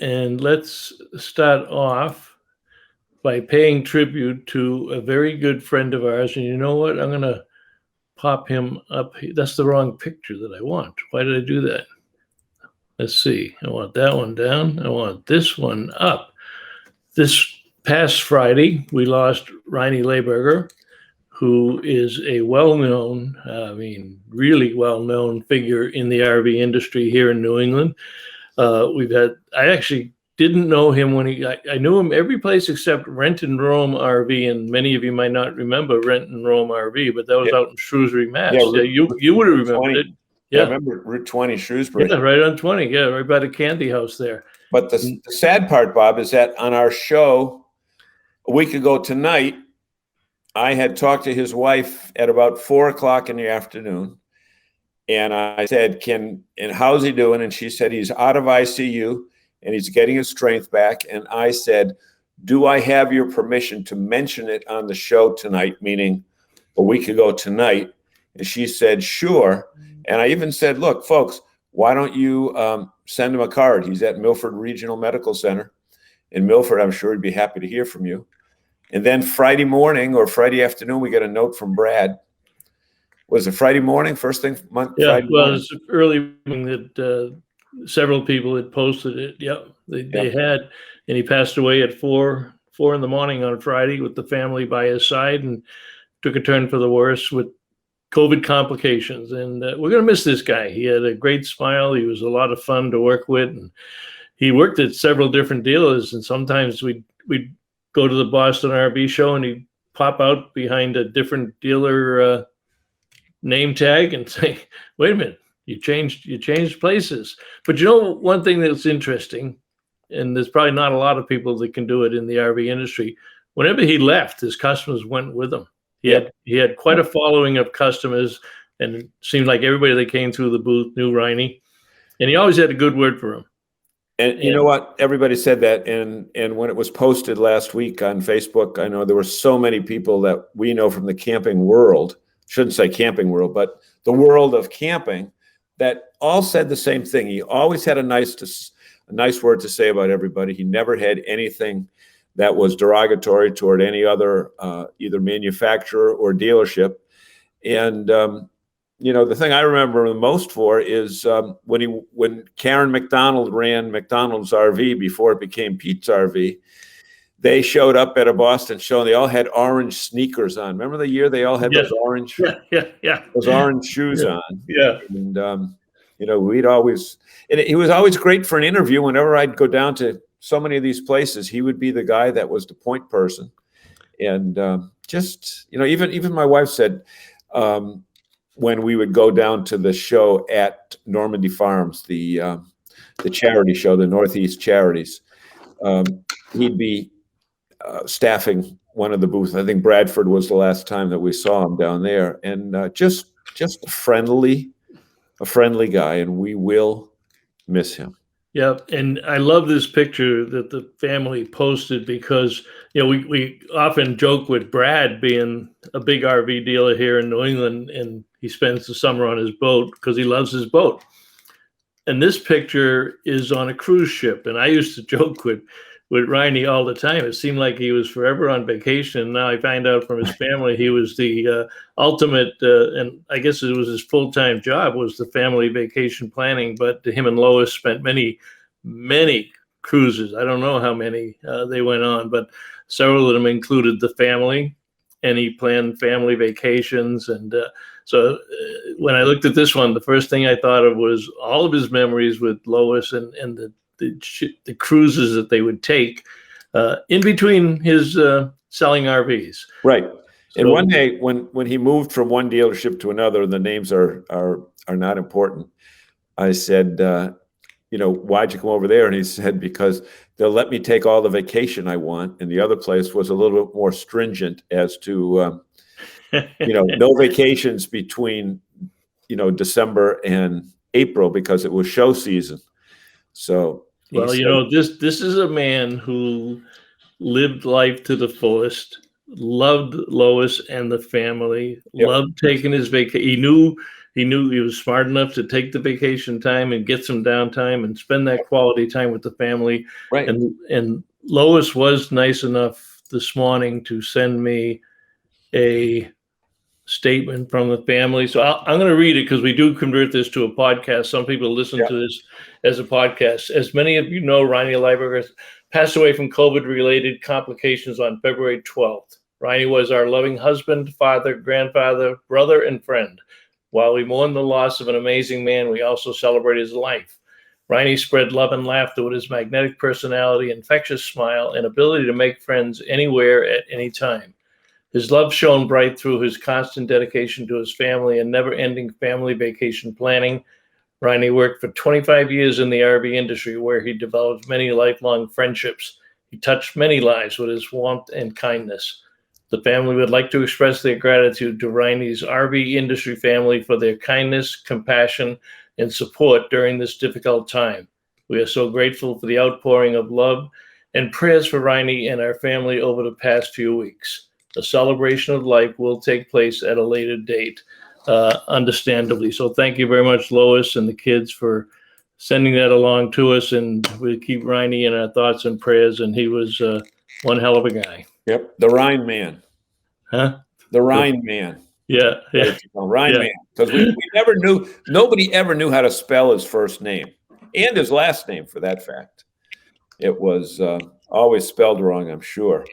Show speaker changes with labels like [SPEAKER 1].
[SPEAKER 1] And let's start off by paying tribute to a very good friend of ours. And you know what? I'm going to pop him up. That's the wrong picture that I want. Why did I do that? Let's see. I want that one down. I want this one up. This past Friday, we lost Reinie Lehberger, who is a well-known, really well-known figure in the RV industry here in New England. I actually didn't know him when I knew him every place except Rent and Roam RV, and many of you might not remember Rent and Roam RV, but that was out in Shrewsbury, Mass. Yeah, you would have remembered it.
[SPEAKER 2] Yeah, I remember Route 20, Shrewsbury.
[SPEAKER 1] Yeah, right on 20. Yeah, right by the candy house there.
[SPEAKER 2] But the sad part, Bob, is that on our show a week ago tonight, I had talked to his wife at about 4:00 in the afternoon. And I said, how's he doing? And she said, he's out of ICU and he's getting his strength back. And I said, do I have your permission to mention it on the show tonight, meaning a week ago tonight? And she said, sure. And I even said, look, folks, why don't you send him a card? He's at Milford Regional Medical Center in Milford. I'm sure he'd be happy to hear from you. And then Friday morning or Friday afternoon, we get a note from Brad. Was it Friday morning, first thing?
[SPEAKER 1] Yeah,
[SPEAKER 2] Friday
[SPEAKER 1] well, it was early morning that several people had posted it. Yep, they had, and he passed away at 4 in the morning on Friday with the family by his side, and took a turn for the worse with COVID complications. And we're going to miss this guy. He had a great smile. He was a lot of fun to work with, and he worked at several different dealers. And sometimes we'd go to the Boston RV show, and he'd pop out behind a different dealer name tag and say, wait a minute, you changed places. But you know, one thing that's interesting, and there's probably not a lot of people that can do it in the RV industry, whenever he left, his customers went with him. He had quite a following of customers, and it seemed like everybody that came through the booth knew Reinie, and he always had a good word for him.
[SPEAKER 2] And you know what? Everybody said that. And when it was posted last week on Facebook, I know there were so many people that we know from the camping world, shouldn't say camping world, but the world of camping, that all said the same thing. He always had a nice word to say about everybody. He never had anything that was derogatory toward any other either manufacturer or dealership. And the thing I remember the most for is when Karen McDonald ran McDonald's RV before it became Pete's RV. They showed up at a Boston show and they all had orange sneakers on. Remember the year they all had those orange, those orange shoes on?
[SPEAKER 1] Yeah.
[SPEAKER 2] And we'd always, and he was always great for an interview. Whenever I'd go down to so many of these places, he would be the guy that was the point person. And even my wife said, when we would go down to the show at Normandy Farms, the charity show, the Northeast Charities, he'd be staffing one of the booths. I think Bradford was the last time that we saw him down there, and just a friendly guy, and we will miss him.
[SPEAKER 1] Yeah, and I love this picture that the family posted because we often joke with Brad being a big RV dealer here in New England, and he spends the summer on his boat because he loves his boat. And this picture is on a cruise ship, and I used to joke with Reinie all the time. It seemed like he was forever on vacation. And now I find out from his family he was the ultimate, and I guess it was his full-time job, was the family vacation planning. But him and Lois spent many, many cruises. I don't know how many they went on, but several of them included the family, and he planned family vacations. And so when I looked at this one, the first thing I thought of was all of his memories with Lois and the cruises that they would take in between his selling RVs.
[SPEAKER 2] Right. So, and one day when he moved from one dealership to another, the names are not important. I said, why'd you come over there? And he said, because they'll let me take all the vacation I want. And the other place was a little bit more stringent as to, no vacations between, December and April because it was show season. So,
[SPEAKER 1] well, this is a man who lived life to the fullest, loved Lois and the family, loved taking his vacation. he knew he was smart enough to take the vacation time and get some downtime and spend that quality time with the family.
[SPEAKER 2] Right.
[SPEAKER 1] And Lois was nice enough this morning to send me a statement from the family. So I'm going to read it because we do convert this to a podcast. Some people listen to this as a podcast. As many of you know, Reinie Lehberger passed away from COVID-related complications on February 12th. Reinie was our loving husband, father, grandfather, brother, and friend. While we mourn the loss of an amazing man, we also celebrate his life. Reinie spread love and laughter with his magnetic personality, infectious smile, and ability to make friends anywhere at any time. His love shone bright through his constant dedication to his family and never-ending family vacation planning. Reinie worked for 25 years in the RV industry, where he developed many lifelong friendships. He touched many lives with his warmth and kindness. The family would like to express their gratitude to Reinie's RV industry family for their kindness, compassion, and support during this difficult time. We are so grateful for the outpouring of love and prayers for Reinie and our family over the past few weeks. The celebration of life will take place at a later date, understandably. So thank you very much, Lois and the kids, for sending that along to us. And we keep Reinie in our thoughts and prayers. And he was one hell of a guy.
[SPEAKER 2] Yep. The Rhine Man.
[SPEAKER 1] Huh?
[SPEAKER 2] The Rhine Man.
[SPEAKER 1] Yeah. Yeah.
[SPEAKER 2] Rhine Man. Because we never knew, nobody ever knew how to spell his first name and his last name, for that fact. It was always spelled wrong, I'm sure.